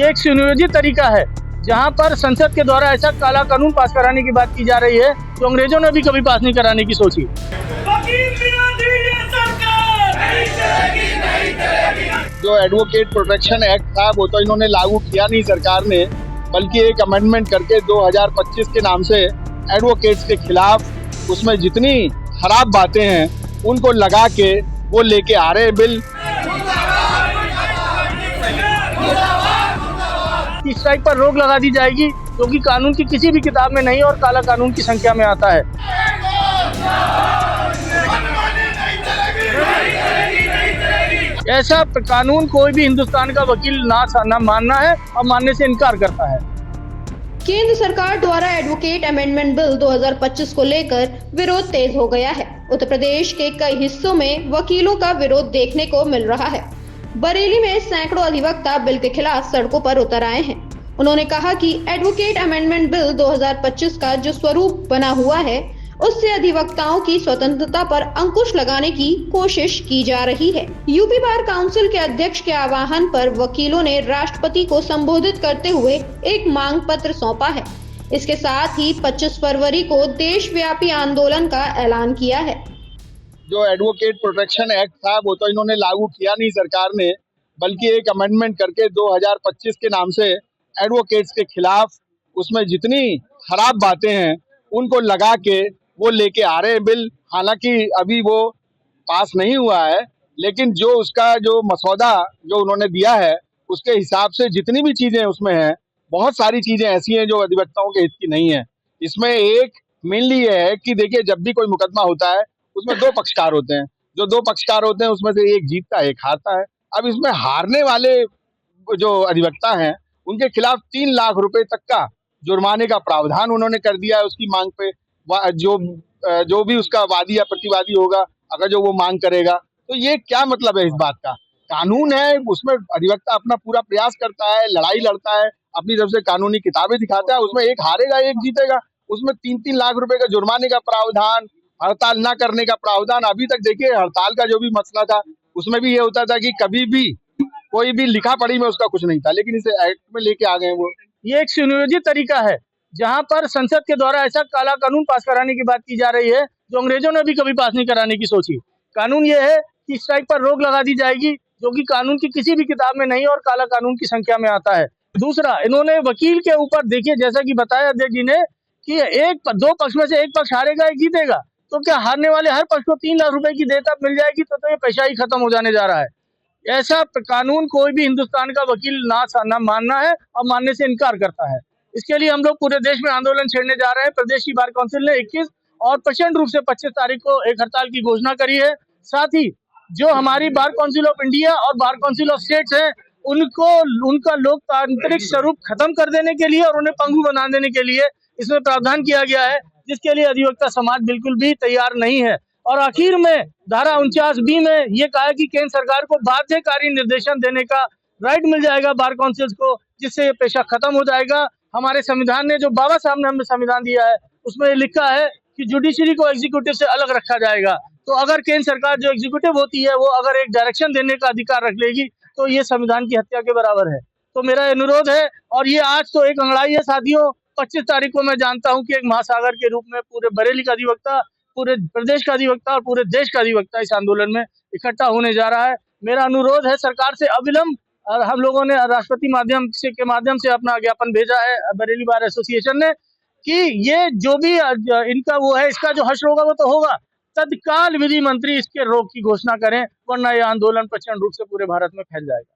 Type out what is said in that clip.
एक सुनियोजित तरीका है जहां पर संसद के द्वारा ऐसा काला कानून पास कराने की बात की जा रही है जो अंग्रेजों ने भी कभी पास नहीं कराने की सोची। जो एडवोकेट प्रोटेक्शन एक्ट था वो तो इन्होंने लागू किया नहीं सरकार ने, बल्कि एक अमेंडमेंट करके 2025 के नाम से एडवोकेट्स के खिलाफ उसमें जितनी खराब बातें हैं उनको लगा के वो लेके आ रहे हैं बिल। स्ट्राइक पर रोक लगा दी जाएगी जो कि कानून की किसी भी किताब में नहीं और काला कानून की संख्या में आता है। ऐसा कानून कोई भी हिंदुस्तान का वकील ना मानना है और मानने से इनकार करता है। केंद्र सरकार द्वारा एडवोकेट अमेंडमेंट बिल 2025 को लेकर विरोध तेज हो गया है। उत्तर प्रदेश के कई हिस्सों में वकीलों का विरोध देखने को मिल रहा है। बरेली में सैकड़ों अधिवक्ता बिल के खिलाफ सड़कों पर उतर आए हैं। उन्होंने कहा कि एडवोकेट अमेंडमेंट बिल 2025 का जो स्वरूप बना हुआ है उससे अधिवक्ताओं की स्वतंत्रता पर अंकुश लगाने की कोशिश की जा रही है। यूपी बार काउंसिल के अध्यक्ष के आह्वान पर वकीलों ने राष्ट्रपति को संबोधित करते हुए एक मांग पत्र सौंपा है। इसके साथ ही 25 फरवरी को देशव्यापी आंदोलन का ऐलान किया है। जो एडवोकेट प्रोटेक्शन एक्ट था वो तो इन्होंने लागू किया नहीं सरकार ने, बल्कि एक अमेंडमेंट करके 2025 के नाम से एडवोकेट्स के खिलाफ उसमें जितनी खराब बातें हैं उनको लगा के वो लेके आ रहे हैं बिल। हालांकि अभी वो पास नहीं हुआ है, लेकिन जो उसका जो मसौदा जो उन्होंने दिया है उसके हिसाब से जितनी भी चीजें उसमें हैं, बहुत सारी चीजें ऐसी हैं जो अधिवक्ताओं के हित की नहीं है। इसमें एक मेनली ये है कि देखिए, जब भी कोई मुकदमा होता है उसमें दो पक्षकार होते हैं। जो दो पक्षकार होते हैं उसमें से एक जीतता है, एक हारता है। अब इसमें हारने वाले जो अधिवक्ता हैं उनके खिलाफ 3 लाख रुपए तक का जुर्माने का प्रावधान उन्होंने कर दिया है उसकी मांग पे। जो भी उसका वादी या प्रतिवादी होगा, अगर जो वो मांग करेगा, तो ये क्या मतलब है इस बात का? कानून है, उसमें अधिवक्ता अपना पूरा प्रयास करता है, लड़ाई लड़ता है, अपनी तरफ से कानूनी किताबें दिखाता है, उसमें एक हारेगा एक जीतेगा। उसमें 3-3 लाख रुपए का जुर्माने का प्रावधान, हड़ताल न करने का प्रावधान। अभी तक देखिए, हड़ताल का जो भी मसला था उसमें भी ये होता था कि कभी भी कोई भी लिखा पढ़ी में उसका कुछ नहीं था, लेकिन इसे एक्ट में लेके आ गए वो। ये एक सुनियोजित तरीका है जहां पर संसद के द्वारा ऐसा काला कानून पास कराने की बात की जा रही है जो अंग्रेजों ने भी कभी पास नहीं कराने की सोची। कानून ये है कि स्ट्राइक पर रोक लगा दी जाएगी जो कि कानून की किसी भी किताब में नहीं और काला कानून की संख्या में आता है। दूसरा, इन्होंने वकील के ऊपर देखिए, जैसा कि बताया अध्यक्ष जी ने कि दो पक्ष में से एक पक्ष हारेगा एक जीतेगा, तो क्या हारने वाले हर पक्ष को 3 लाख रुपए की देयता मिल जाएगी? तो ये पेशा ही खत्म हो जाने जा रहा है। ऐसा कानून कोई भी हिंदुस्तान का वकील ना मानना है और मानने से इनकार करता है। इसके लिए हम लोग पूरे देश में आंदोलन छेड़ने जा रहे हैं। प्रदेश की बार काउंसिल ने 21 और प्रचंड रूप से 25 तारीख को एक हड़ताल की घोषणा करी है। साथ ही जो हमारी बार काउंसिल ऑफ इंडिया और बार काउंसिल ऑफ स्टेट्स हैं उनको उनका लोकतांत्रिक स्वरूप खत्म कर देने के लिए और उन्हें पंगु बना देने के लिए इसमें प्रावधान किया गया है, जिसके लिए अधिवक्ता समाज बिल्कुल भी तैयार नहीं है। और आखिर में धारा 49B में ये कहा है कि केंद्र सरकार को बाध्यकारी निर्देशन देने का राइट मिल जाएगा बार काउंसिल्स को, जिससे ये पेशा खत्म हो जाएगा। हमारे संविधान ने, जो बाबा साहब ने हमें संविधान दिया है, उसमें लिखा है कि जुडिशरी को एग्जीक्यूटिव से अलग रखा जाएगा। तो अगर केंद्र सरकार जो एग्जीक्यूटिव होती है वो अगर एक डायरेक्शन देने का अधिकार रख लेगी तो ये संविधान की हत्या के बराबर है। तो मेरा अनुरोध है, और ये आज तो एक अंगड़ाई है साथियों, 25 तारीख को मैं जानता हूँ कि एक महासागर के रूप में पूरे बरेली का अधिवक्ता, पूरे प्रदेश का अधिवक्ता और पूरे देश का अधिवक्ता इस आंदोलन में इकट्ठा होने जा रहा है। मेरा अनुरोध है सरकार से अविलंब, और हम लोगों ने राष्ट्रपति के माध्यम से अपना ज्ञापन भेजा है बरेली बार एसोसिएशन ने, कि ये जो भी इनका वो है, इसका जो हश्र होगा वो तो होगा, तत्काल विधि मंत्री इसके रोक की घोषणा करें, वरना यह आंदोलन प्रचंड रूप से पूरे भारत में फैल जाएगा।